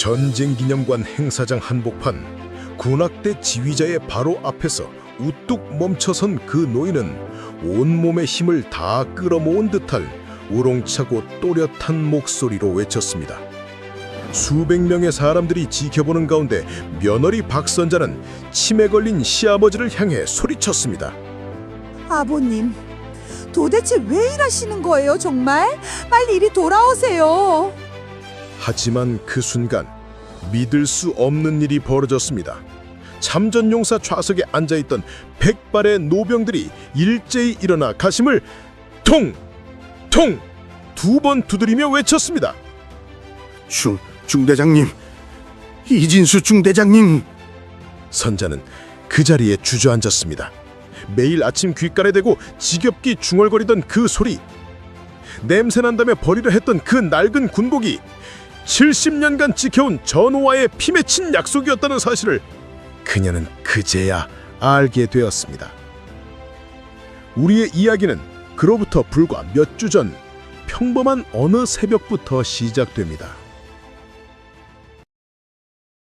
전쟁기념관 행사장 한복판 군악대 지휘자의 바로 앞에서 우뚝 멈춰선 그 노인은 온몸의 힘을 다 끌어모은 듯할 우렁차고 또렷한 목소리로 외쳤습니다. 수백 명의 사람들이 지켜보는 가운데 며느리 박선자는 침에 걸린 시아버지를 향해 소리쳤습니다. 아버님, 도대체 왜 이러시는 거예요, 정말? 빨리 이리 돌아오세요. 하지만 그 순간 믿을 수 없는 일이 벌어졌습니다. 참전용사 좌석에 앉아있던 100발의 노병들이 일제히 일어나 가심을 통! 통! 2번 두드리며 외쳤습니다. 중대장님, 이진수 중대장님. 선자는 그 자리에 주저앉았습니다. 매일 아침 귓가에 대고 지겹게 중얼거리던 그 소리, 냄새난다며 버리려 했던 그 낡은 군복이 70년간 지켜온 전우와의 피 맺힌 약속이었다는 사실을 그녀는 그제야 알게 되었습니다. 우리의 이야기는 그로부터 불과 몇 주 전 평범한 어느 새벽부터 시작됩니다.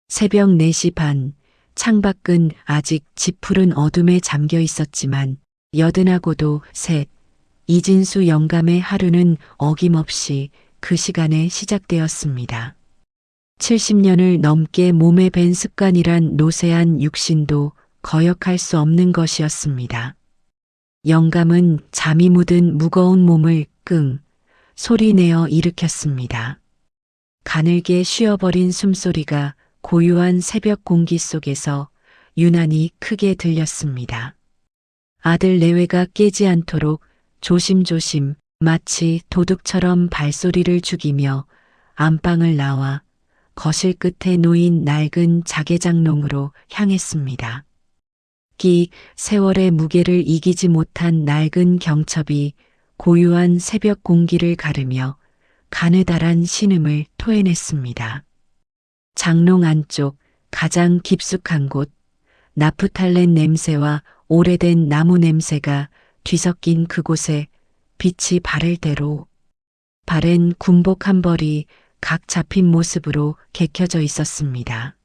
새벽 4시 반, 창밖은 아직 짙푸른 어둠에 잠겨 있었지만 여든하고도 셋, 이진수 영감의 하루는 어김없이 그 시간에 시작되었습니다. 70년을 넘게 몸에 밴 습관이란 노쇠한 육신도 거역할 수 없는 것이었습니다. 영감은 잠이 묻은 무거운 몸을 끙 소리내어 일으켰습니다. 가늘게 쉬어버린 숨소리가 고요한 새벽 공기 속에서 유난히 크게 들렸습니다. 아들 내외가 깨지 않도록 조심조심 마치 도둑처럼 발소리를 죽이며 안방을 나와 거실 끝에 놓인 낡은 자개장롱으로 향했습니다. 세월의 무게를 이기지 못한 낡은 경첩이 고요한 새벽 공기를 가르며 가느다란 신음을 토해냈습니다. 장롱 안쪽 가장 깊숙한 곳, 나프탈렌 냄새와 오래된 나무 냄새가 뒤섞인 그곳에 빛이 바를 대로 바랜 군복 한 벌이 각 잡힌 모습으로 개켜져 있었습니다.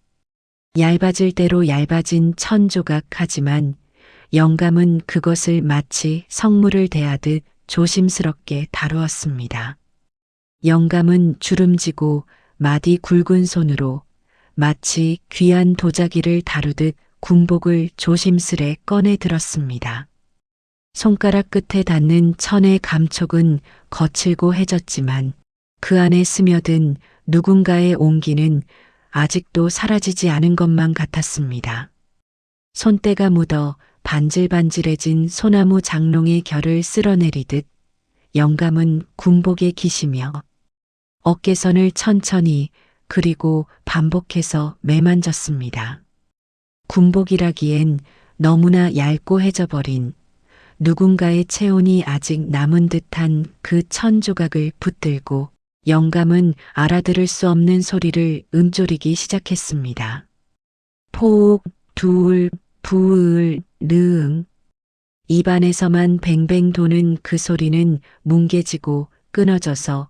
얇아질 대로 얇아진 천조각 하지만 영감은 그것을 마치 성물을 대하듯 조심스럽게 다루었습니다. 영감은 주름지고 마디 굵은 손으로 마치 귀한 도자기를 다루듯 군복을 조심스레 꺼내 들었습니다. 손가락 끝에 닿는 천의 감촉은 거칠고 해졌지만 그 안에 스며든 누군가의 온기는 아직도 사라지지 않은 것만 같았습니다. 손때가 묻어 반질반질해진 소나무 장롱의 결을 쓸어내리듯 영감은 군복에 기시며 어깨선을 천천히 그리고 반복해서 매만졌습니다. 군복이라기엔 너무나 얇고 해져버린 누군가의 체온이 아직 남은 듯한 그 천조각을 붙들고 영감은 알아들을 수 없는 소리를 음조리기 시작했습니다. 포, 둘, 부을, 르응. 입안에서만 뱅뱅 도는 그 소리는 뭉개지고 끊어져서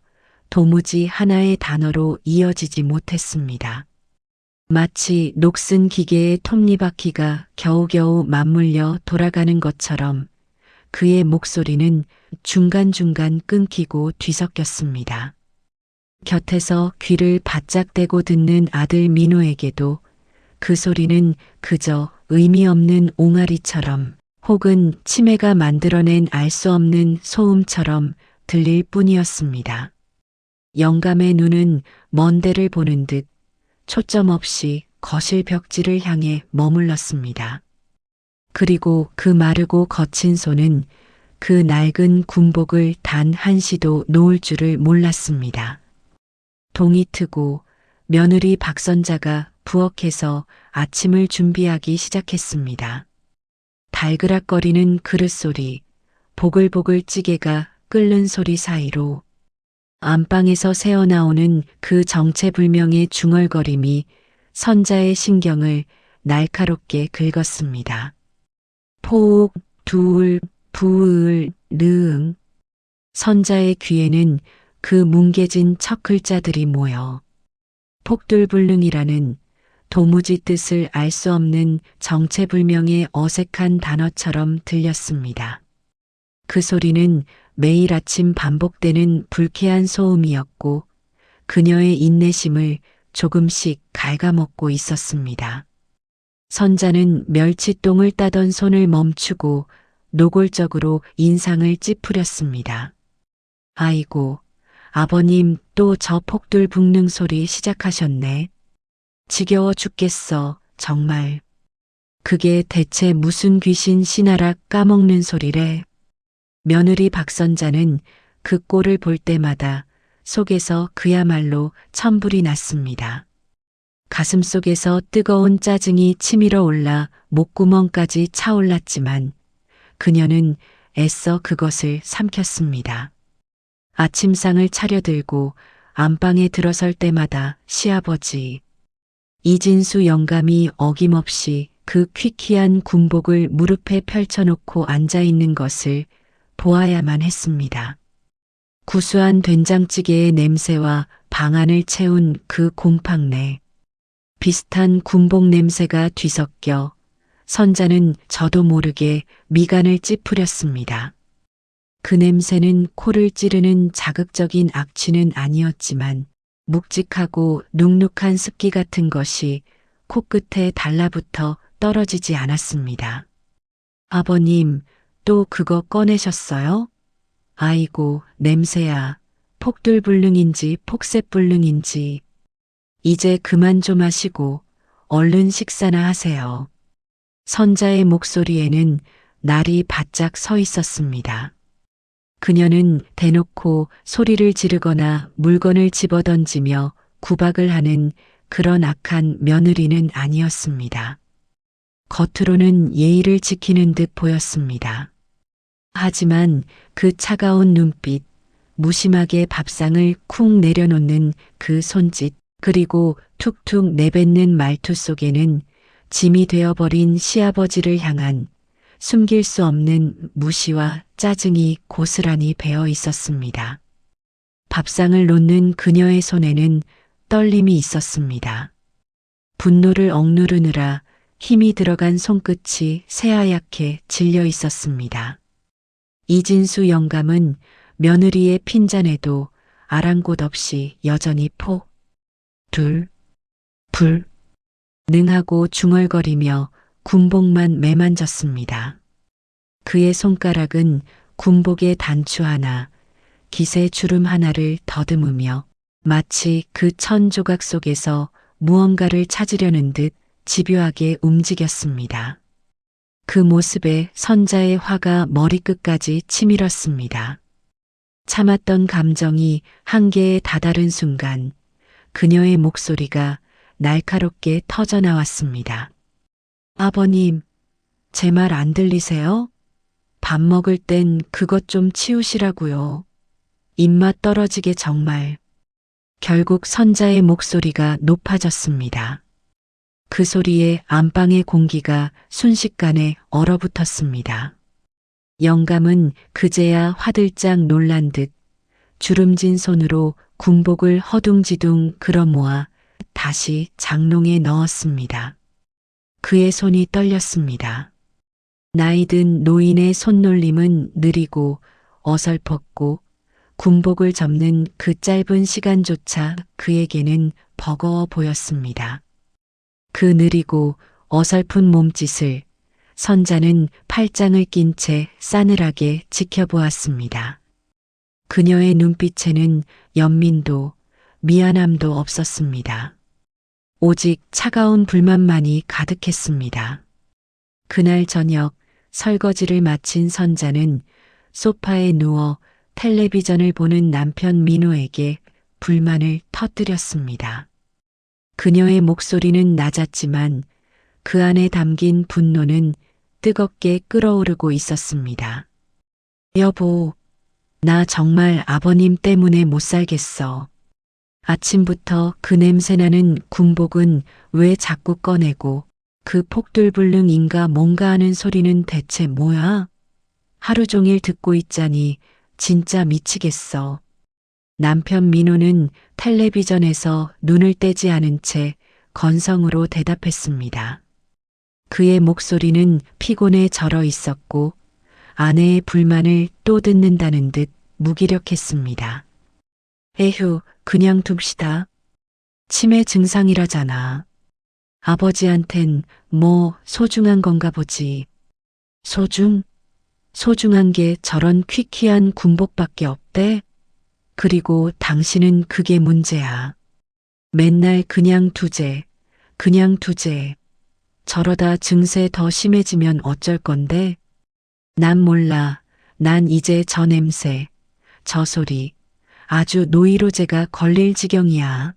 도무지 하나의 단어로 이어지지 못했습니다. 마치 녹슨 기계의 톱니바퀴가 겨우겨우 맞물려 돌아가는 것처럼 그의 목소리는 중간중간 끊기고 뒤섞였습니다. 곁에서 귀를 바짝 대고 듣는 아들 민호에게도 그 소리는 그저 의미 없는 옹알이처럼 혹은 치매가 만들어낸 알 수 없는 소음처럼 들릴 뿐이었습니다. 영감의 눈은 먼 데를 보는 듯 초점 없이 거실 벽지를 향해 머물렀습니다. 그리고 그 마르고 거친 손은 그 낡은 군복을 단 한시도 놓을 줄을 몰랐습니다. 동이 트고 며느리 박선자가 부엌에서 아침을 준비하기 시작했습니다. 달그락거리는 그릇소리, 보글보글 찌개가 끓는 소리 사이로 안방에서 새어나오는 그 정체불명의 중얼거림이 선자의 신경을 날카롭게 긁었습니다. 포, 둘, 부을, 르응. 선자의 귀에는 그 뭉개진 첫 글자들이 모여 폭돌불능이라는 도무지 뜻을 알 수 없는 정체불명의 어색한 단어처럼 들렸습니다. 그 소리는 매일 아침 반복되는 불쾌한 소음이었고 그녀의 인내심을 조금씩 갉아먹고 있었습니다. 선자는 멸치똥을 따던 손을 멈추고 노골적으로 인상을 찌푸렸습니다. 아이고, 아버님 또 저 폭돌불능 소리 시작하셨네. 지겨워 죽겠어, 정말. 그게 대체 무슨 귀신 씨나락 까먹는 소리래. 며느리 박선자는 그 꼴을 볼 때마다 속에서 그야말로 천불이 났습니다. 가슴속에서 뜨거운 짜증이 치밀어 올라 목구멍까지 차올랐지만 그녀는 애써 그것을 삼켰습니다. 아침상을 차려들고 안방에 들어설 때마다 시아버지, 이진수 영감이 어김없이 그 퀴퀴한 군복을 무릎에 펼쳐놓고 앉아있는 것을 보아야만 했습니다. 구수한 된장찌개의 냄새와 방안을 채운 그 곰팡내, 비슷한 군복 냄새가 뒤섞여 선자는 저도 모르게 미간을 찌푸렸습니다. 그 냄새는 코를 찌르는 자극적인 악취는 아니었지만 묵직하고 눅눅한 습기 같은 것이 코끝에 달라붙어 떨어지지 않았습니다. 아버님, 또 그거 꺼내셨어요? 아이고, 냄새야. 폭돌불능인지 폭세불능인지. 이제 그만 좀 하시고 얼른 식사나 하세요. 선자의 목소리에는 날이 바짝 서 있었습니다. 그녀는 대놓고 소리를 지르거나 물건을 집어던지며 구박을 하는 그런 악한 며느리는 아니었습니다. 겉으로는 예의를 지키는 듯 보였습니다. 하지만 그 차가운 눈빛, 무심하게 밥상을 쿵 내려놓는 그 손짓, 그리고 툭툭 내뱉는 말투 속에는 짐이 되어버린 시아버지를 향한 숨길 수 없는 무시와 짜증이 고스란히 배어 있었습니다. 밥상을 놓는 그녀의 손에는 떨림이 있었습니다. 분노를 억누르느라 힘이 들어간 손끝이 새하얗게 질려 있었습니다. 이진수 영감은 며느리의 핀잔에도 아랑곳 없이 여전히 능하고 중얼거리며 군복만 매만졌습니다. 그의 손가락은 군복의 단추 하나, 깃의 주름 하나를 더듬으며 마치 그 천 조각 속에서 무언가를 찾으려는 듯 집요하게 움직였습니다. 그 모습에 선자의 화가 머리끝까지 치밀었습니다. 참았던 감정이 한계에 다다른 순간 그녀의 목소리가 날카롭게 터져나왔습니다. 아버님, 제 말 안 들리세요? 밥 먹을 땐 그것 좀 치우시라고요. 입맛 떨어지게 정말. 결국 선자의 목소리가 높아졌습니다. 그 소리에 안방의 공기가 순식간에 얼어붙었습니다. 영감은 그제야 화들짝 놀란 듯 주름진 손으로 군복을 허둥지둥 끌어모아 다시 장롱에 넣었습니다. 그의 손이 떨렸습니다. 나이든 노인의 손놀림은 느리고 어설펐고 군복을 접는 그 짧은 시간조차 그에게는 버거워 보였습니다. 그 느리고 어설픈 몸짓을 선자는 팔짱을 낀 채 싸늘하게 지켜보았습니다. 그녀의 눈빛에는 연민도 미안함도 없었습니다. 오직 차가운 불만만이 가득했습니다. 그날 저녁 설거지를 마친 선자는 소파에 누워 텔레비전을 보는 남편 민호에게 불만을 터뜨렸습니다. 그녀의 목소리는 낮았지만 그 안에 담긴 분노는 뜨겁게 끓어오르고 있었습니다. 여보, 나 정말 아버님 때문에 못 살겠어. 아침부터 그 냄새나는 군복은 왜 자꾸 꺼내고 그 폭돌불능인가 뭔가 하는 소리는 대체 뭐야? 하루 종일 듣고 있자니 진짜 미치겠어. 남편 민호는 텔레비전에서 눈을 떼지 않은 채 건성으로 대답했습니다. 그의 목소리는 피곤에 절어 있었고 아내의 불만을 또 듣는다는 듯 무기력했습니다. 에휴, 그냥 둡시다. 치매 증상이라잖아. 아버지한텐 뭐 소중한 건가 보지. 소중한 게 저런 퀴퀴한 군복밖에 없대? 그리고 당신은 그게 문제야. 맨날 그냥 두재. 저러다 증세 더 심해지면 어쩔 건데? 난 몰라. 난 이제 저 냄새, 저 소리, 아주 노이로제가 걸릴 지경이야.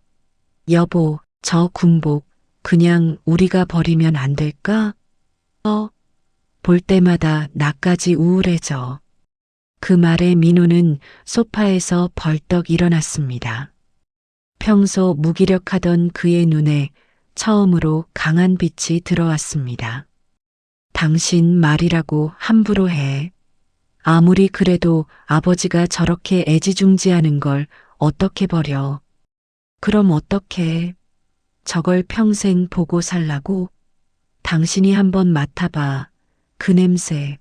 여보, 저 군복 그냥 우리가 버리면 안 될까? 볼 때마다 나까지 우울해져. 그 말에 민호는 소파에서 벌떡 일어났습니다. 평소 무기력하던 그의 눈에 처음으로 강한 빛이 들어왔습니다. 당신 말이라고 함부로 해. 아무리 그래도 아버지가 저렇게 애지중지하는 걸 어떻게 버려. 그럼 어떡해. 저걸 평생 보고 살라고? 당신이 한번 맡아봐. 그 냄새.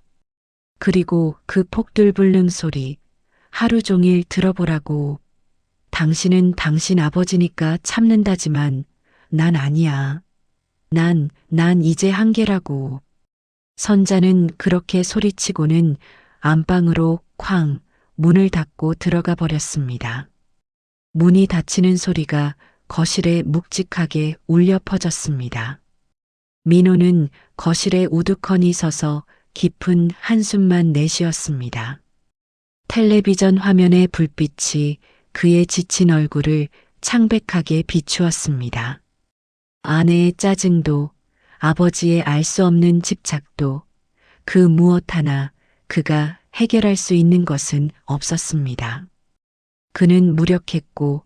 그리고 그 폭들불능 소리. 하루 종일 들어보라고. 당신은 당신 아버지니까 참는다지만 난 아니야. 난 이제 한계라고. 선자는 그렇게 소리치고는 안방으로 쾅 문을 닫고 들어가 버렸습니다. 문이 닫히는 소리가 거실에 묵직하게 울려 퍼졌습니다. 민호는 거실에 우두커니 서서 깊은 한숨만 내쉬었습니다. 텔레비전 화면의 불빛이 그의 지친 얼굴을 창백하게 비추었습니다. 아내의 짜증도 아버지의 알 수 없는 집착도 그 무엇 하나 그가 해결할 수 있는 것은 없었습니다. 그는 무력했고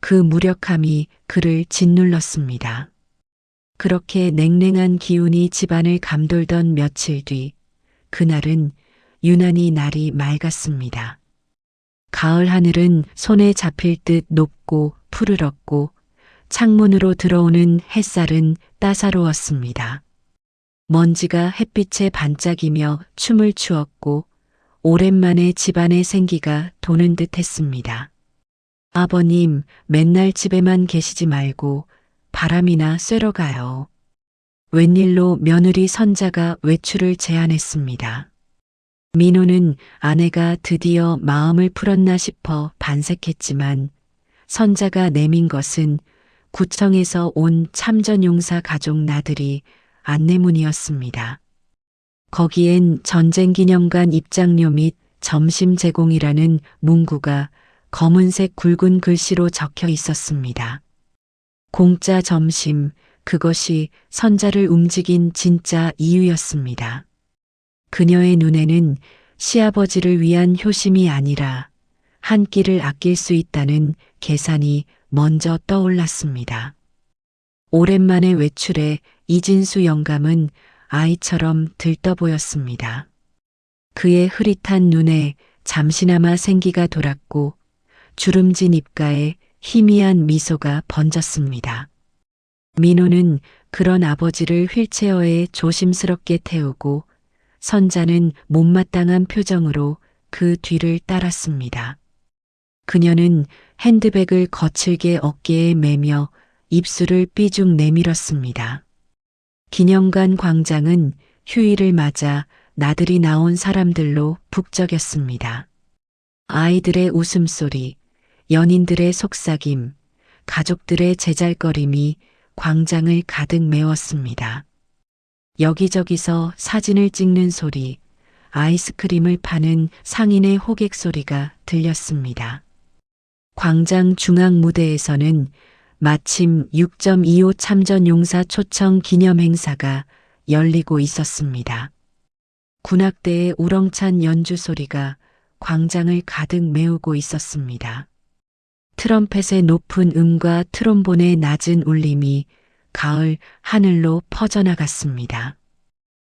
그 무력함이 그를 짓눌렀습니다. 그렇게 냉랭한 기운이 집안을 감돌던 며칠 뒤 그날은 유난히 날이 맑았습니다. 가을 하늘은 손에 잡힐 듯 높고 푸르렀고 창문으로 들어오는 햇살은 따사로웠습니다. 먼지가 햇빛에 반짝이며 춤을 추었고 오랜만에 집안의 생기가 도는 듯 했습니다. 아버님, 맨날 집에만 계시지 말고 바람이나 쐬러 가요. 웬일로 며느리 선자가 외출을 제안했습니다. 민호는 아내가 드디어 마음을 풀었나 싶어 반색했지만 선자가 내민 것은 구청에서 온 참전용사 가족 나들이 안내문이었습니다. 거기엔 전쟁기념관 입장료 및 점심 제공이라는 문구가 검은색 굵은 글씨로 적혀 있었습니다. 공짜 점심, 그것이 선자를 움직인 진짜 이유였습니다. 그녀의 눈에는 시아버지를 위한 효심이 아니라 한 끼를 아낄 수 있다는 계산이 먼저 떠올랐습니다. 오랜만에 외출해 이진수 영감은 아이처럼 들떠 보였습니다. 그의 흐릿한 눈에 잠시나마 생기가 돌았고 주름진 입가에 희미한 미소가 번졌습니다. 민호는 그런 아버지를 휠체어에 조심스럽게 태우고 선자는 못마땅한 표정으로 그 뒤를 따랐습니다. 그녀는 핸드백을 거칠게 어깨에 매며 입술을 삐죽 내밀었습니다. 기념관 광장은 휴일을 맞아 나들이 나온 사람들로 북적였습니다. 아이들의 웃음소리, 연인들의 속삭임, 가족들의 제잘거림이 광장을 가득 메웠습니다. 여기저기서 사진을 찍는 소리, 아이스크림을 파는 상인의 호객 소리가 들렸습니다. 광장 중앙 무대에서는 마침 6.25 참전용사 초청 기념 행사가 열리고 있었습니다. 군악대의 우렁찬 연주 소리가 광장을 가득 메우고 있었습니다. 트럼펫의 높은 음과 트롬본의 낮은 울림이 가을 하늘로 퍼져나갔습니다.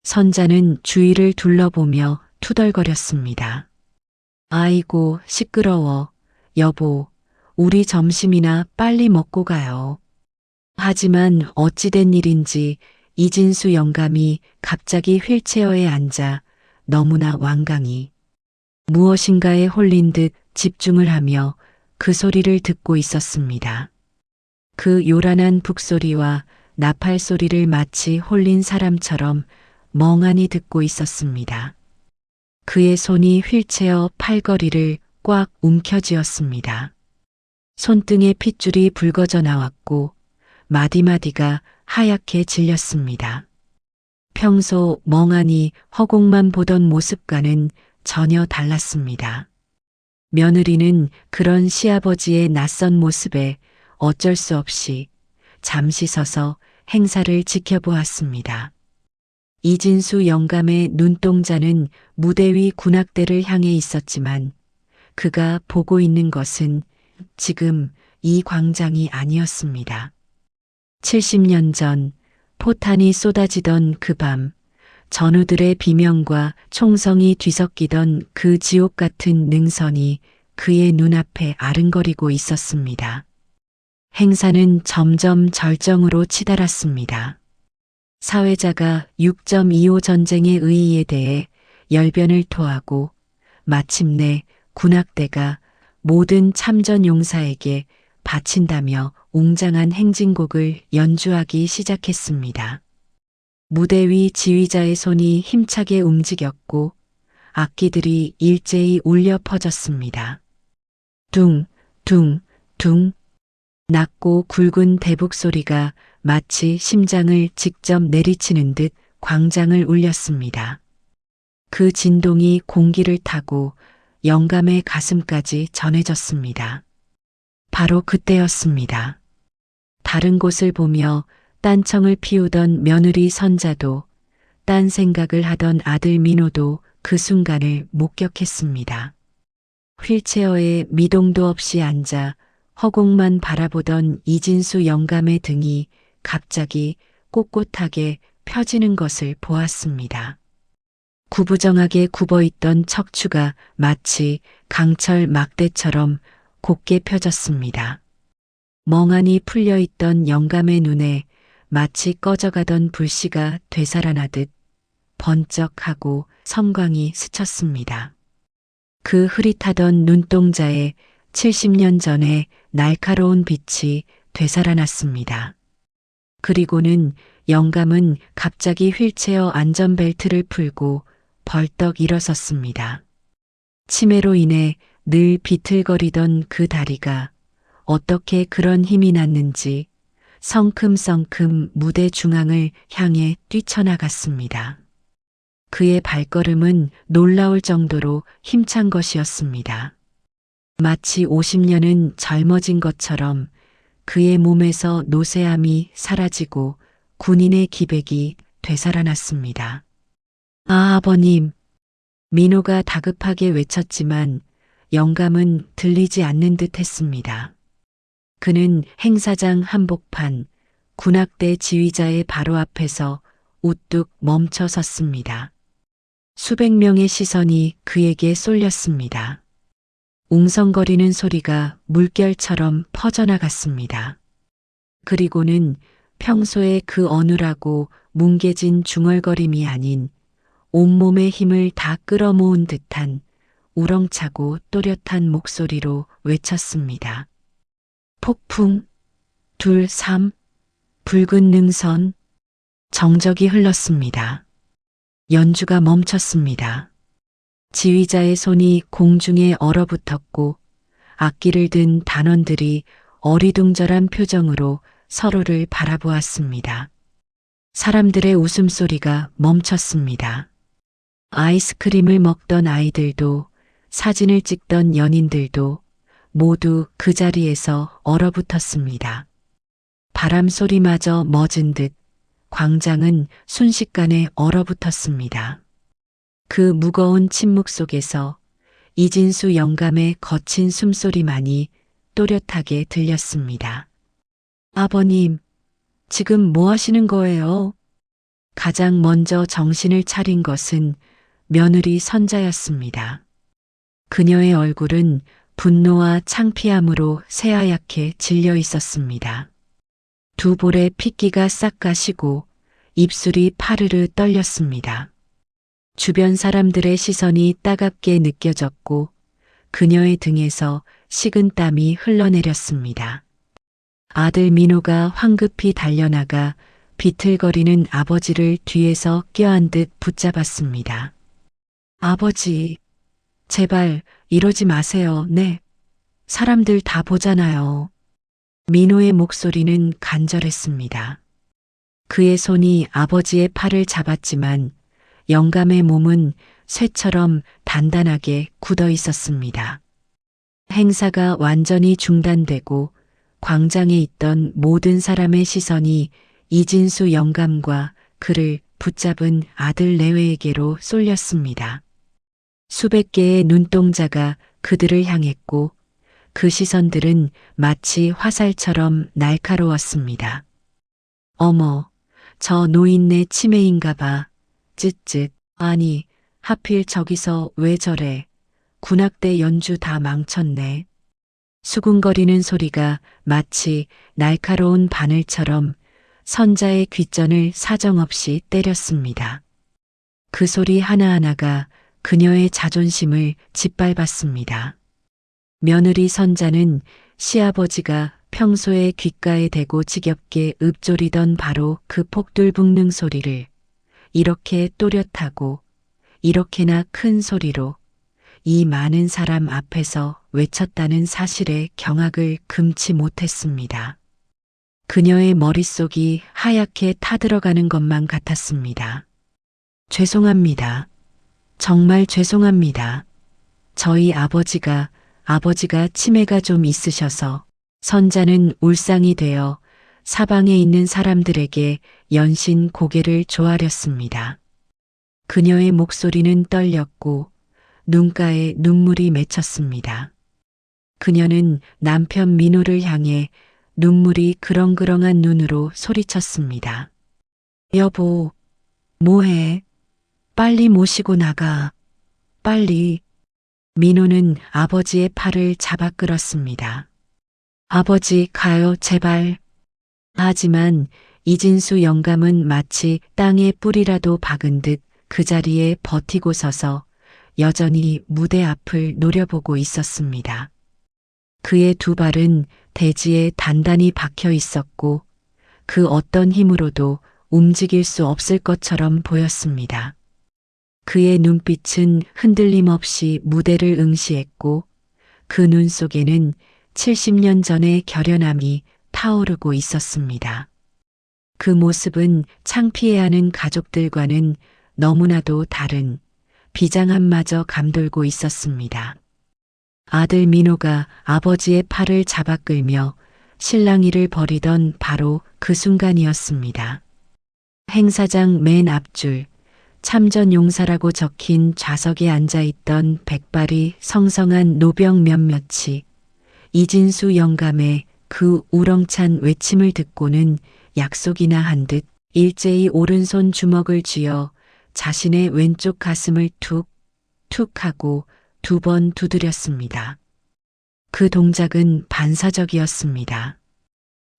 선자는 주위를 둘러보며 투덜거렸습니다. 아이고, 시끄러워. 여보, 우리 점심이나 빨리 먹고 가요. 하지만 어찌된 일인지 이진수 영감이 갑자기 휠체어에 앉아 너무나 완강히 무엇인가에 홀린 듯 집중을 하며 그 소리를 듣고 있었습니다. 그 요란한 북소리와 나팔 소리를 마치 홀린 사람처럼 멍하니 듣고 있었습니다. 그의 손이 휠체어 팔걸이를 꽉 움켜쥐었습니다. 손등에 핏줄이 붉어져 나왔고 마디마디가 하얗게 질렸습니다. 평소 멍하니 허공만 보던 모습과는 전혀 달랐습니다. 며느리는 그런 시아버지의 낯선 모습에 어쩔 수 없이 잠시 서서 행사를 지켜보았습니다. 이진수 영감의 눈동자는 무대 위 군악대를 향해 있었지만 그가 보고 있는 것은 지금 이 광장이 아니었습니다. 70년 전 포탄이 쏟아지던 그 밤, 전우들의 비명과 총성이 뒤섞이던 그 지옥 같은 능선이 그의 눈앞에 아른거리고 있었습니다. 행사는 점점 절정으로 치달았습니다. 사회자가 6.25 전쟁의 의의에 대해 열변을 토하고 마침내 군악대가 모든 참전 용사에게 바친다며 웅장한 행진곡을 연주하기 시작했습니다. 무대 위 지휘자의 손이 힘차게 움직였고 악기들이 일제히 울려 퍼졌습니다. 둥, 둥, 둥. 낮고 굵은 대북 소리가 마치 심장을 직접 내리치는 듯 광장을 울렸습니다. 그 진동이 공기를 타고 영감의 가슴까지 전해졌습니다. 바로 그때였습니다. 다른 곳을 보며 딴청을 피우던 며느리 선자도 딴 생각을 하던 아들 민호도 그 순간을 목격했습니다. 휠체어에 미동도 없이 앉아 허공만 바라보던 이진수 영감의 등이 갑자기 꼿꼿하게 펴지는 것을 보았습니다. 구부정하게 굽어있던 척추가 마치 강철 막대처럼 곧게 펴졌습니다. 멍하니 풀려있던 영감의 눈에 마치 꺼져가던 불씨가 되살아나듯 번쩍하고 섬광이 스쳤습니다. 그 흐릿하던 눈동자에 70년 전에 날카로운 빛이 되살아났습니다. 그리고는 영감은 갑자기 휠체어 안전벨트를 풀고 벌떡 일어섰습니다. 치매로 인해 늘 비틀거리던 그 다리가 어떻게 그런 힘이 났는지 성큼성큼 무대 중앙을 향해 뛰쳐나갔습니다. 그의 발걸음은 놀라울 정도로 힘찬 것이었습니다. 마치 50년은 젊어진 것처럼 그의 몸에서 노쇠함이 사라지고 군인의 기백이 되살아났습니다. 아, 아버님. 민호가 다급하게 외쳤지만 영감은 들리지 않는 듯 했습니다. 그는 행사장 한복판 군악대 지휘자의 바로 앞에서 우뚝 멈춰 섰습니다. 수백 명의 시선이 그에게 쏠렸습니다. 웅성거리는 소리가 물결처럼 퍼져나갔습니다. 그리고는 평소에 그 어눌하고 뭉개진 중얼거림이 아닌 온몸의 힘을 다 끌어모은 듯한 우렁차고 또렷한 목소리로 외쳤습니다. 폭풍, 둘, 삼, 붉은 능선. 정적이 흘렀습니다. 연주가 멈췄습니다. 지휘자의 손이 공중에 얼어붙었고 악기를 든 단원들이 어리둥절한 표정으로 서로를 바라보았습니다. 사람들의 웃음소리가 멈췄습니다. 아이스크림을 먹던 아이들도 사진을 찍던 연인들도 모두 그 자리에서 얼어붙었습니다. 바람 소리마저 멎은 듯 광장은 순식간에 얼어붙었습니다. 그 무거운 침묵 속에서 이진수 영감의 거친 숨소리만이 또렷하게 들렸습니다. 아버님, 지금 뭐 하시는 거예요? 가장 먼저 정신을 차린 것은 며느리 선자였습니다. 그녀의 얼굴은 분노와 창피함으로 새하얗게 질려 있었습니다. 두 볼에 핏기가 싹 가시고 입술이 파르르 떨렸습니다. 주변 사람들의 시선이 따갑게 느껴졌고 그녀의 등에서 식은 땀이 흘러내렸습니다. 아들 민호가 황급히 달려나가 비틀거리는 아버지를 뒤에서 껴안 듯 붙잡았습니다. 아버지, 제발 이러지 마세요. 네. 사람들 다 보잖아요. 민호의 목소리는 간절했습니다. 그의 손이 아버지의 팔을 잡았지만 영감의 몸은 쇠처럼 단단하게 굳어 있었습니다. 행사가 완전히 중단되고 광장에 있던 모든 사람의 시선이 이진수 영감과 그를 붙잡은 아들 내외에게로 쏠렸습니다. 수백 개의 눈동자가 그들을 향했고 그 시선들은 마치 화살처럼 날카로웠습니다. 어머, 저 노인네 치매인가 봐. 쯧쯧. 아니, 하필 저기서 왜 저래. 군악대 연주 다 망쳤네. 수군거리는 소리가 마치 날카로운 바늘처럼 선자의 귓전을 사정없이 때렸습니다. 그 소리 하나하나가 그녀의 자존심을 짓밟았습니다. 며느리 선자는 시아버지가 평소에 귓가에 대고 지겹게 읊조리던 바로 그 폭돌북능 소리를 이렇게 또렷하고 이렇게나 큰 소리로 이 많은 사람 앞에서 외쳤다는 사실에 경악을 금치 못했습니다. 그녀의 머릿속이 하얗게 타들어가는 것만 같았습니다. 죄송합니다. 정말 죄송합니다. 저희 아버지가 치매가 좀 있으셔서. 선자는 울상이 되어 사방에 있는 사람들에게 연신 고개를 조아렸습니다. 그녀의 목소리는 떨렸고 눈가에 눈물이 맺혔습니다. 그녀는 남편 민호를 향해 눈물이 그렁그렁한 눈으로 소리쳤습니다. 여보, 뭐해? 빨리 모시고 나가. 빨리. 민호는 아버지의 팔을 잡아 끌었습니다. 아버지, 가요, 제발. 하지만 이진수 영감은 마치 땅에 뿌리라도 박은 듯 그 자리에 버티고 서서 여전히 무대 앞을 노려보고 있었습니다. 그의 두 발은 대지에 단단히 박혀 있었고 그 어떤 힘으로도 움직일 수 없을 것처럼 보였습니다. 그의 눈빛은 흔들림 없이 무대를 응시했고 그 눈 속에는 70년 전의 결연함이 타오르고 있었습니다. 그 모습은 창피해하는 가족들과는 너무나도 다른 비장함마저 감돌고 있었습니다. 아들 민호가 아버지의 팔을 잡아 끌며 실랑이를 벌이던 바로 그 순간이었습니다. 행사장 맨 앞줄 참전용사라고 적힌 좌석에 앉아있던 백발이 성성한 노병 몇몇이 이진수 영감의 그 우렁찬 외침을 듣고는 약속이나 한 듯 일제히 오른손 주먹을 쥐어 자신의 왼쪽 가슴을 툭 하고 두 번 두드렸습니다. 그 동작은 반사적이었습니다.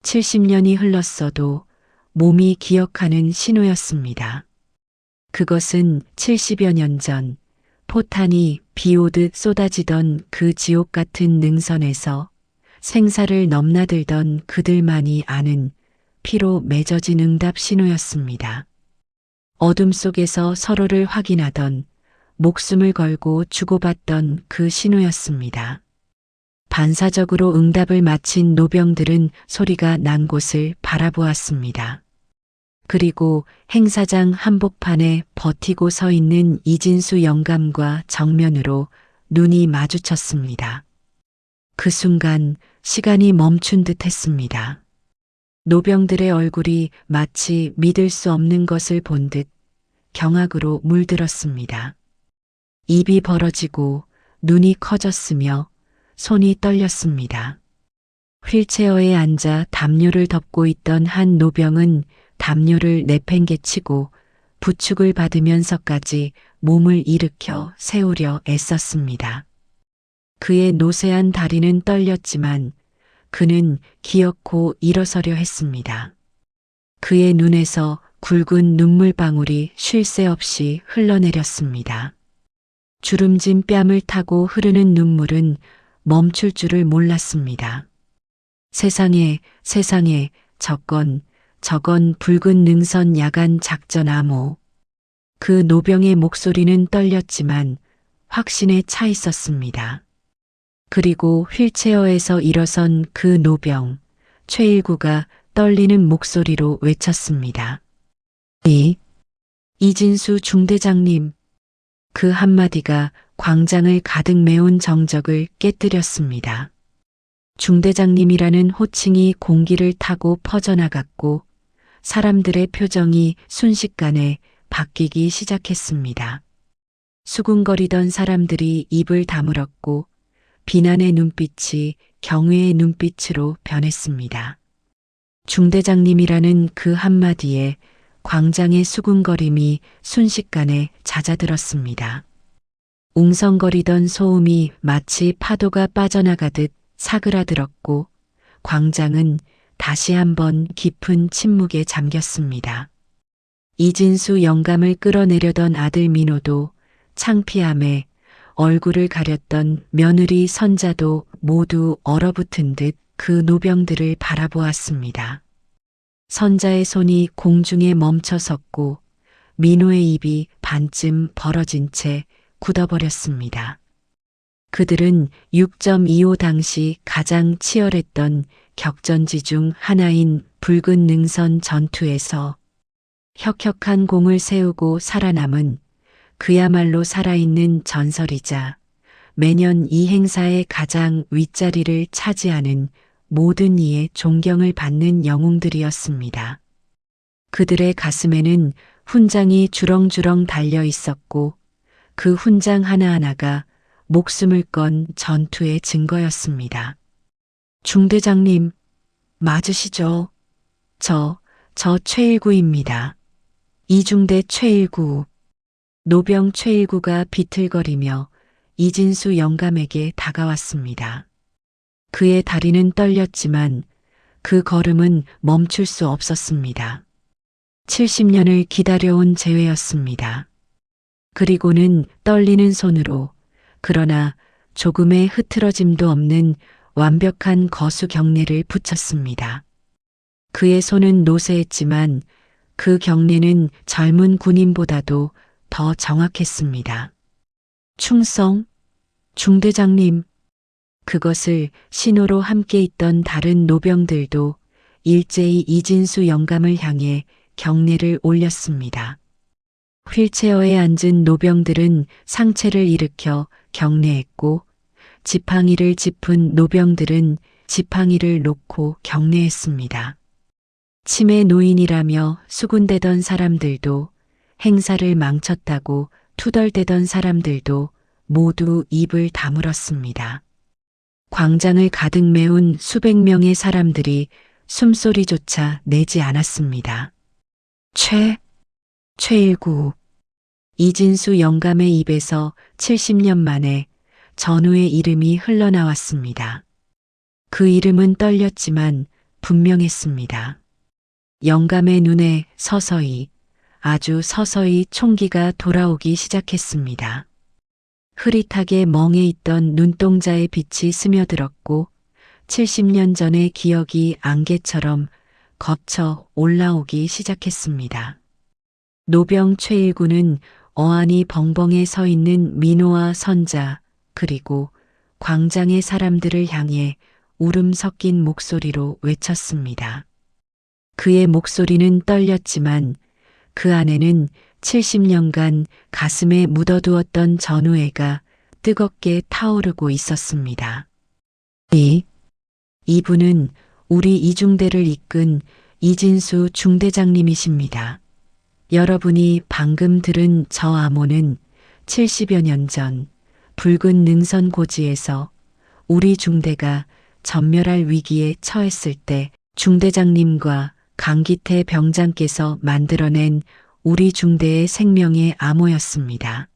70년이 흘렀어도 몸이 기억하는 신호였습니다. 그것은 70여 년 전 포탄이 비오듯 쏟아지던 그 지옥 같은 능선에서 생사를 넘나들던 그들만이 아는 피로 맺어진 응답 신호였습니다. 어둠 속에서 서로를 확인하던 목숨을 걸고 주고받던 그 신호였습니다. 반사적으로 응답을 마친 노병들은 소리가 난 곳을 바라보았습니다. 그리고 행사장 한복판에 버티고 서 있는 이진수 영감과 정면으로 눈이 마주쳤습니다. 그 순간 시간이 멈춘 듯 했습니다. 노병들의 얼굴이 마치 믿을 수 없는 것을 본 듯 경악으로 물들었습니다. 입이 벌어지고 눈이 커졌으며 손이 떨렸습니다. 휠체어에 앉아 담요를 덮고 있던 한 노병은 담요를 내팽개치고 부축을 받으면서까지 몸을 일으켜 세우려 애썼습니다. 그의 노쇠한 다리는 떨렸지만 그는 기어코 일어서려 했습니다. 그의 눈에서 굵은 눈물방울이 쉴 새 없이 흘러내렸습니다. 주름진 뺨을 타고 흐르는 눈물은 멈출 줄을 몰랐습니다. 세상에, 세상에, 저건 붉은 능선 야간 작전 암호. 그 노병의 목소리는 떨렸지만 확신에 차 있었습니다. 그리고 휠체어에서 일어선 그 노병, 최일구가 떨리는 목소리로 외쳤습니다. 이진수 중대장님. 그 한마디가 광장을 가득 메운 정적을 깨뜨렸습니다. 중대장님이라는 호칭이 공기를 타고 퍼져나갔고 사람들의 표정이 순식간에 바뀌기 시작했습니다. 수군거리던 사람들이 입을 다물었고 비난의 눈빛이 경외의 눈빛으로 변했습니다. 중대장님이라는 그 한마디에 광장의 수군거림이 순식간에 잦아들었습니다. 웅성거리던 소음이 마치 파도가 빠져나가듯 사그라들었고 광장은 다시 한번 깊은 침묵에 잠겼습니다. 이진수 영감을 끌어내려던 아들 민호도 창피함에 얼굴을 가렸던 며느리 선자도 모두 얼어붙은 듯 그 노병들을 바라보았습니다. 선자의 손이 공중에 멈춰 섰고 민호의 입이 반쯤 벌어진 채 굳어버렸습니다. 그들은 6.25 당시 가장 치열했던 격전지 중 하나인 붉은 능선 전투에서 혁혁한 공을 세우고 살아남은 그야말로 살아있는 전설이자 매년 이 행사의 가장 윗자리를 차지하는 모든 이의 존경을 받는 영웅들이었습니다. 그들의 가슴에는 훈장이 주렁주렁 달려 있었고 그 훈장 하나하나가 목숨을 건 전투의 증거였습니다. 중대장님, 맞으시죠? 저 최일구입니다. 이중대 최일구. 노병 최일구가 비틀거리며 이진수 영감에게 다가왔습니다. 그의 다리는 떨렸지만 그 걸음은 멈출 수 없었습니다. 70년을 기다려온 재회였습니다. 그리고는 떨리는 손으로 그러나 조금의 흐트러짐도 없는 완벽한 거수 경례를 붙였습니다. 그의 손은 노쇠했지만 그 경례는 젊은 군인보다도 더 정확했습니다. 충성, 중대장님. 그것을 신호로 함께 있던 다른 노병들도 일제히 이진수 영감을 향해 경례를 올렸습니다. 휠체어에 앉은 노병들은 상체를 일으켜 경례했고 지팡이를 짚은 노병들은 지팡이를 놓고 경례했습니다. 치매 노인이라며 수군대던 사람들도 행사를 망쳤다고 투덜대던 사람들도 모두 입을 다물었습니다. 광장을 가득 메운 수백 명의 사람들이 숨소리조차 내지 않았습니다. 최일구. 이진수 영감의 입에서 70년 만에 전우의 이름이 흘러나왔습니다. 그 이름은 떨렸지만 분명했습니다. 영감의 눈에 서서히, 아주 서서히 총기가 돌아오기 시작했습니다. 흐릿하게 멍해 있던 눈동자의 빛이 스며들었고 70년 전의 기억이 안개처럼 거쳐 올라오기 시작했습니다. 노병 최일구는 어안이 벙벙해 서 있는 민호와 선자 그리고 광장의 사람들을 향해 울음 섞인 목소리로 외쳤습니다. 그의 목소리는 떨렸지만 그 안에는 70년간 가슴에 묻어두었던 전우애가 뜨겁게 타오르고 있었습니다. 이분은 우리 이중대를 이끈 이진수 중대장님이십니다. 여러분이 방금 들은 저 암호는 70여 년 전 붉은 능선 고지에서 우리 중대가 전멸할 위기에 처했을 때 중대장님과 강기태 병장께서 만들어낸 우리 중대의 생명의 암호였습니다.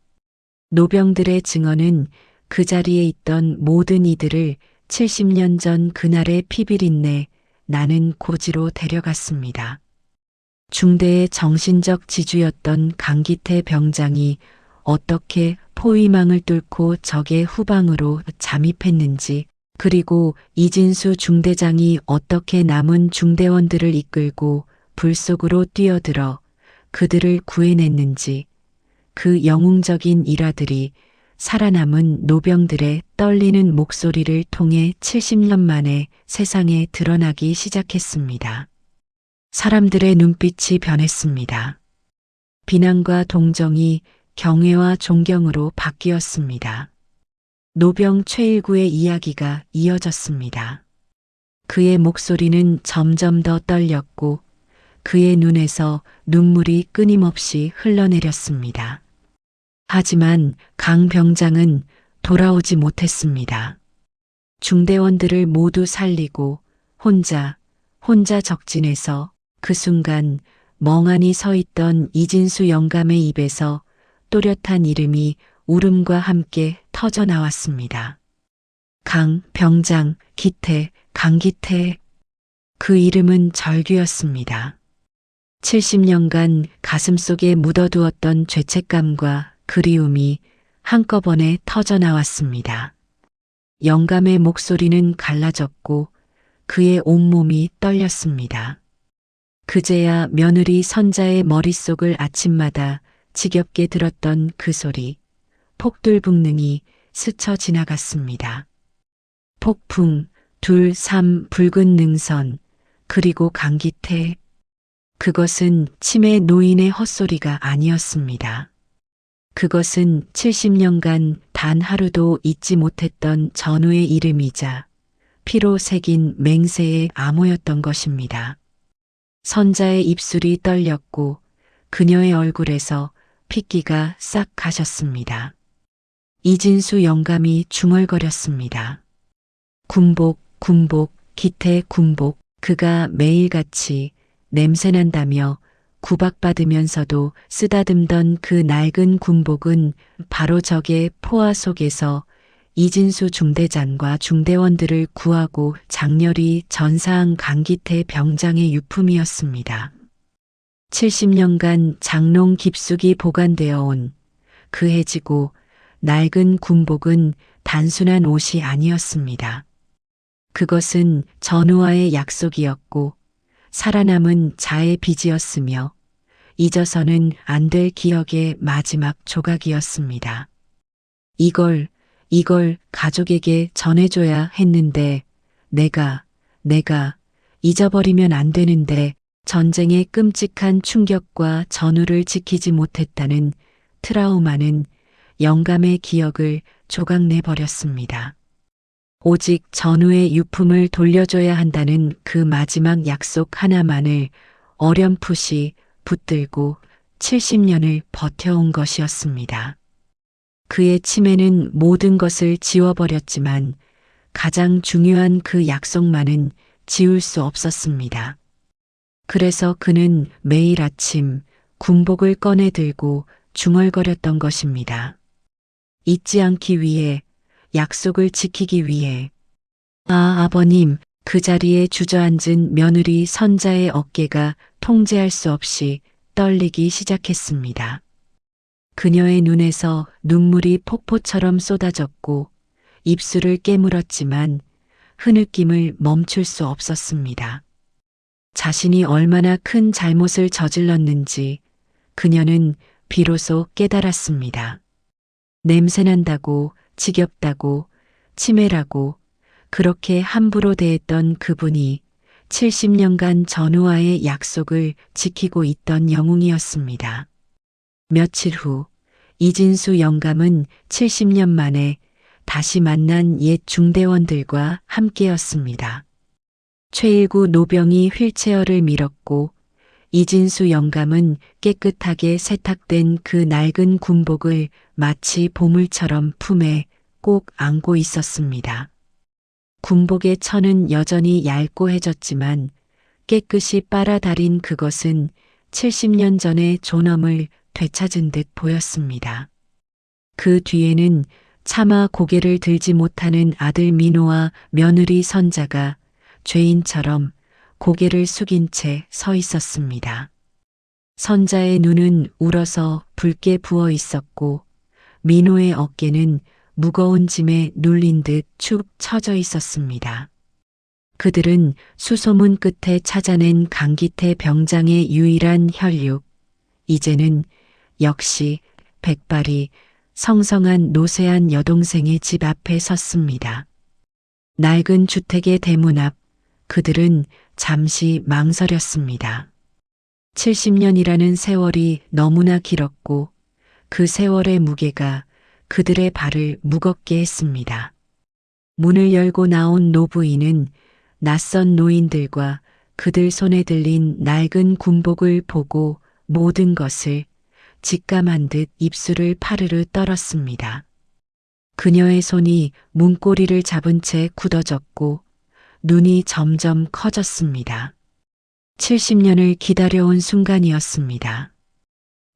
노병들의 증언은 그 자리에 있던 모든 이들을 70년 전 그날의 피비린내 나는 고지로 데려갔습니다. 중대의 정신적 지주였던 강기태 병장이 어떻게 포위망을 뚫고 적의 후방으로 잠입했는지, 그리고 이진수 중대장이 어떻게 남은 중대원들을 이끌고 불 속으로 뛰어들어 그들을 구해냈는지, 그 영웅적인 일화들이 살아남은 노병들의 떨리는 목소리를 통해 70년 만에 세상에 드러나기 시작했습니다. 사람들의 눈빛이 변했습니다. 비난과 동정이 경외와 존경으로 바뀌었습니다. 노병 최일구의 이야기가 이어졌습니다. 그의 목소리는 점점 더 떨렸고 그의 눈에서 눈물이 끊임없이 흘러내렸습니다. 하지만 강 병장은 돌아오지 못했습니다. 중대원들을 모두 살리고 혼자 적진에서 그 순간 멍하니 서 있던 이진수 영감의 입에서 또렷한 이름이 울음과 함께 터져 나왔습니다. 강 병장 기태, 강기태. 그 이름은 절규였습니다. 70년간 가슴속에 묻어두었던 죄책감과 그리움이 한꺼번에 터져 나왔습니다. 영감의 목소리는 갈라졌고 그의 온몸이 떨렸습니다. 그제야 며느리 선자의 머릿속을 아침마다 지겹게 들었던 그 소리, 폭돌북능이 스쳐 지나갔습니다. 폭풍, 둘, 삼, 붉은 능선, 그리고 강기태. 그것은 치매 노인의 헛소리가 아니었습니다. 그것은 70년간 단 하루도 잊지 못했던 전우의 이름이자 피로 새긴 맹세의 암호였던 것입니다. 선자의 입술이 떨렸고 그녀의 얼굴에서 핏기가 싹 가셨습니다. 이진수 영감이 중얼거렸습니다. 군복, 기태 군복. 그가 매일같이 냄새난다며 구박받으면서도 쓰다듬던 그 낡은 군복은 바로 적의 포화 속에서 이진수 중대장과 중대원들을 구하고 장렬히 전사한 강기태 병장의 유품이었습니다. 70년간 장롱 깊숙이 보관되어 온 그 해지고 낡은 군복은 단순한 옷이 아니었습니다. 그것은 전우와의 약속이었고 살아남은 자의 빚이었으며 잊어서는 안 될 기억의 마지막 조각이었습니다. 이걸 가족에게 전해줘야 했는데 내가 잊어버리면 안 되는데 전쟁의 끔찍한 충격과 전우를 지키지 못했다는 트라우마는 영감의 기억을 조각내버렸습니다. 오직 전우의 유품을 돌려줘야 한다는 그 마지막 약속 하나만을 어렴풋이 붙들고 70년을 버텨온 것이었습니다. 그의 치매는 모든 것을 지워버렸지만 가장 중요한 그 약속만은 지울 수 없었습니다. 그래서 그는 매일 아침 군복을 꺼내 들고 중얼거렸던 것입니다. 잊지 않기 위해, 약속을 지키기 위해. 아버님. 그 자리에 주저앉은 며느리 선자의 어깨가 통제할 수 없이 떨리기 시작했습니다. 그녀의 눈에서 눈물이 폭포처럼 쏟아졌고 입술을 깨물었지만 흐느낌을 멈출 수 없었습니다. 자신이 얼마나 큰 잘못을 저질렀는지 그녀는 비로소 깨달았습니다. 냄새난다고, 지겹다고, 치매라고 그렇게 함부로 대했던 그분이 70년간 전우와의 약속을 지키고 있던 영웅이었습니다. 며칠 후 이진수 영감은 70년 만에 다시 만난 옛 중대원들과 함께였습니다. 최일구 노병이 휠체어를 밀었고 이진수 영감은 깨끗하게 세탁된 그 낡은 군복을 마치 보물처럼 품에 꼭 안고 있었습니다. 군복의 천은 여전히 얇고 해졌지만 깨끗이 빨아달인 그것은 70년 전의 존엄을 되찾은 듯 보였습니다. 그 뒤에는 차마 고개를 들지 못하는 아들 민호와 며느리 선자가 죄인처럼 고개를 숙인 채 서 있었습니다. 선자의 눈은 울어서 붉게 부어 있었고 민호의 어깨는 무거운 짐에 눌린 듯 축 처져 있었습니다. 그들은 수소문 끝에 찾아낸 강기태 병장의 유일한 혈육, 이제는 역시 백발이 성성한 노쇠한 여동생의 집 앞에 섰습니다. 낡은 주택의 대문 앞, 그들은 잠시 망설였습니다. 70년이라는 세월이 너무나 길었고 그 세월의 무게가 그들의 발을 무겁게 했습니다. 문을 열고 나온 노부인은 낯선 노인들과 그들 손에 들린 낡은 군복을 보고 모든 것을 직감한 듯 입술을 파르르 떨었습니다. 그녀의 손이 문고리를 잡은 채 굳어졌고 눈이 점점 커졌습니다. 70년을 기다려온 순간이었습니다.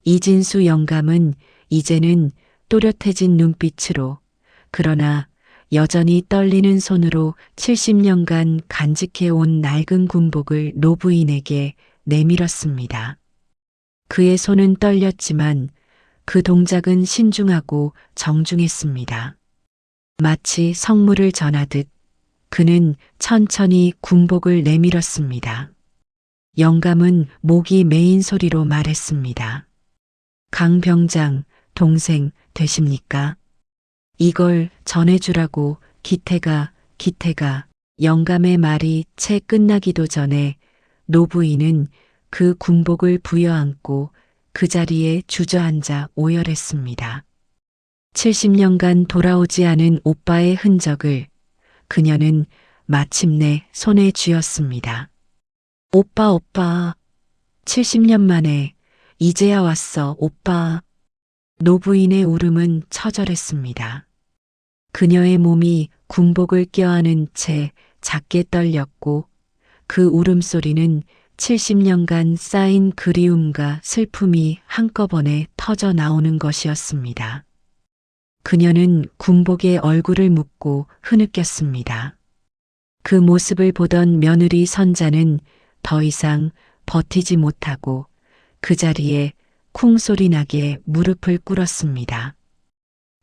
이진수 영감은 이제는 또렷해진 눈빛으로 그러나 여전히 떨리는 손으로 70년간 간직해온 낡은 군복을 노부인에게 내밀었습니다. 그의 손은 떨렸지만 그 동작은 신중하고 정중했습니다. 마치 성물을 전하듯 그는 천천히 군복을 내밀었습니다. 영감은 목이 메인 소리로 말했습니다. 강 병장, 동생 되십니까? 이걸 전해주라고 기태가 영감의 말이 채 끝나기도 전에 노부인은 그 군복을 부여안고 그 자리에 주저앉아 오열했습니다. 70년간 돌아오지 않은 오빠의 흔적을 그녀는 마침내 손에 쥐었습니다. 오빠, 70년 만에 이제야 왔어, 오빠. 노부인의 울음은 처절했습니다. 그녀의 몸이 군복을 껴안은 채 작게 떨렸고 그 울음소리는 70년간 쌓인 그리움과 슬픔이 한꺼번에 터져 나오는 것이었습니다. 그녀는 군복에 얼굴을 묻고 흐느꼈습니다. 그 모습을 보던 며느리 선자는 더 이상 버티지 못하고 그 자리에 쿵 소리 나게 무릎을 꿇었습니다.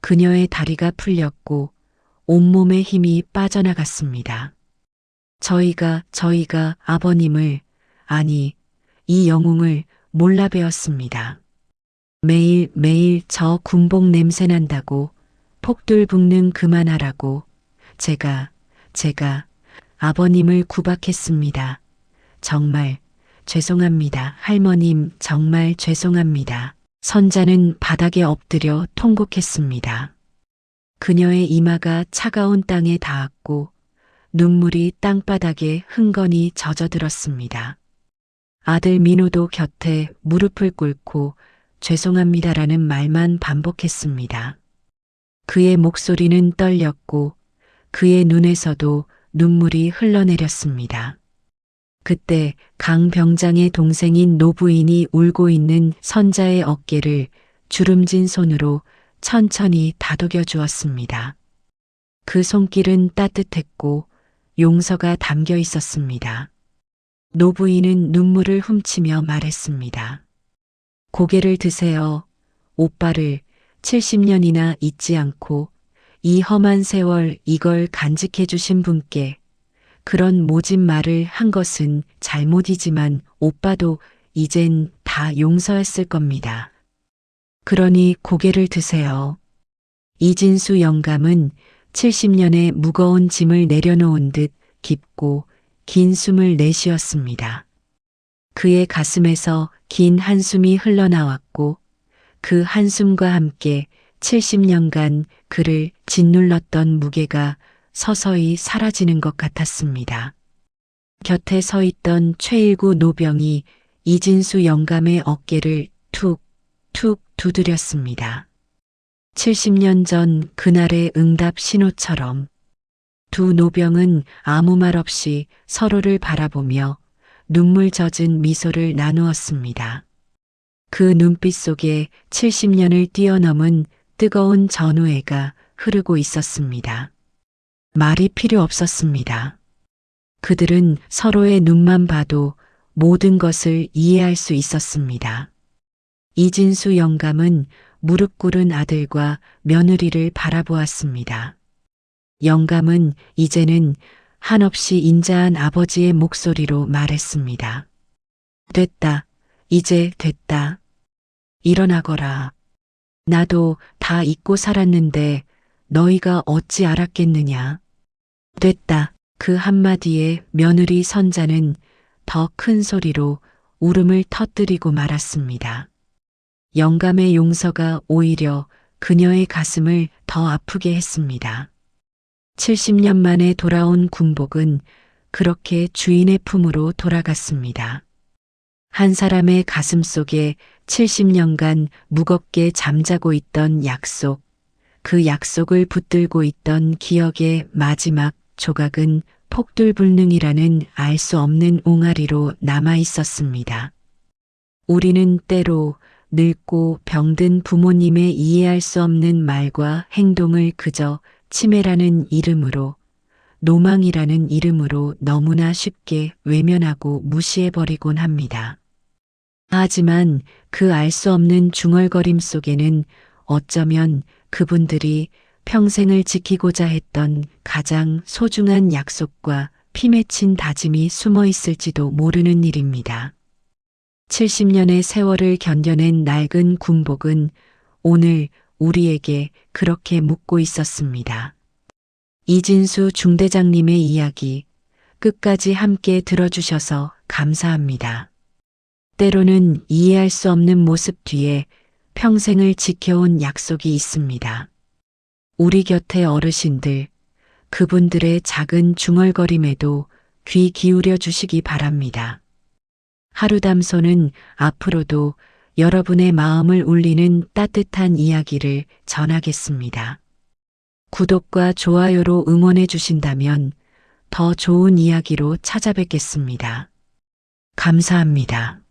그녀의 다리가 풀렸고 온몸의 힘이 빠져나갔습니다. 저희가 아버님을, 아니, 이 영웅을 몰라 배웠습니다. 매일 저 군복 냄새 난다고 폭들 붓는 그만하라고 제가 아버님을 구박했습니다. 정말 죄송합니다. 할머님, 정말 죄송합니다. 선자는 바닥에 엎드려 통곡했습니다. 그녀의 이마가 차가운 땅에 닿았고 눈물이 땅바닥에 흥건히 젖어들었습니다. 아들 민호도 곁에 무릎을 꿇고 죄송합니다라는 말만 반복했습니다. 그의 목소리는 떨렸고 그의 눈에서도 눈물이 흘러내렸습니다. 그때 강 병장의 동생인 노부인이 울고 있는 선자의 어깨를 주름진 손으로 천천히 다독여 주었습니다. 그 손길은 따뜻했고 용서가 담겨 있었습니다. 노부인은 눈물을 훔치며 말했습니다. 고개를 드세요. 오빠를 70년이나 잊지 않고 이 험한 세월 이걸 간직해 주신 분께 그런 모진 말을 한 것은 잘못이지만 오빠도 이젠 다 용서했을 겁니다. 그러니 고개를 드세요. 이진수 영감은 70년의 무거운 짐을 내려놓은 듯 깊고 긴 숨을 내쉬었습니다. 그의 가슴에서 긴 한숨이 흘러나왔고 그 한숨과 함께 70년간 그를 짓눌렀던 무게가 서서히 사라지는 것 같았습니다. 곁에 서 있던 최일구 노병이 이진수 영감의 어깨를 툭 두드렸습니다. 70년 전 그날의 응답 신호처럼 두 노병은 아무 말 없이 서로를 바라보며 눈물 젖은 미소를 나누었습니다. 그 눈빛 속에 70년을 뛰어넘은 뜨거운 전우애가 흐르고 있었습니다. 말이 필요 없었습니다. 그들은 서로의 눈만 봐도 모든 것을 이해할 수 있었습니다. 이진수 영감은 무릎 꿇은 아들과 며느리를 바라보았습니다. 영감은 이제는 한없이 인자한 아버지의 목소리로 말했습니다. 됐다. 이제 됐다. 일어나거라. 나도 다 잊고 살았는데 너희가 어찌 알았겠느냐. 됐다. 그 한마디에 며느리 선자는 더 큰 소리로 울음을 터뜨리고 말았습니다. 영감의 용서가 오히려 그녀의 가슴을 더 아프게 했습니다. 70년 만에 돌아온 군복은 그렇게 주인의 품으로 돌아갔습니다. 한 사람의 가슴 속에 70년간 무겁게 잠자고 있던 약속, 그 약속을 붙들고 있던 기억의 마지막 조각은 폭돌불능이라는 알 수 없는 옹알이로 남아 있었습니다. 우리는 때로 늙고 병든 부모님의 이해할 수 없는 말과 행동을 그저 치매라는 이름으로, 노망이라는 이름으로 너무나 쉽게 외면하고 무시해버리곤 합니다. 하지만 그 알 수 없는 중얼거림 속에는 어쩌면 그분들이 평생을 지키고자 했던 가장 소중한 약속과 피 맺힌 다짐이 숨어 있을지도 모르는 일입니다. 70년의 세월을 견뎌낸 낡은 군복은 오늘 우리에게 그렇게 묻고 있었습니다. 이진수 중대장님의 이야기 끝까지 함께 들어주셔서 감사합니다. 때로는 이해할 수 없는 모습 뒤에 평생을 지켜온 약속이 있습니다. 우리 곁의 어르신들, 그분들의 작은 중얼거림에도 귀 기울여 주시기 바랍니다. 하루담소는 앞으로도 여러분의 마음을 울리는 따뜻한 이야기를 전하겠습니다. 구독과 좋아요로 응원해 주신다면 더 좋은 이야기로 찾아뵙겠습니다. 감사합니다.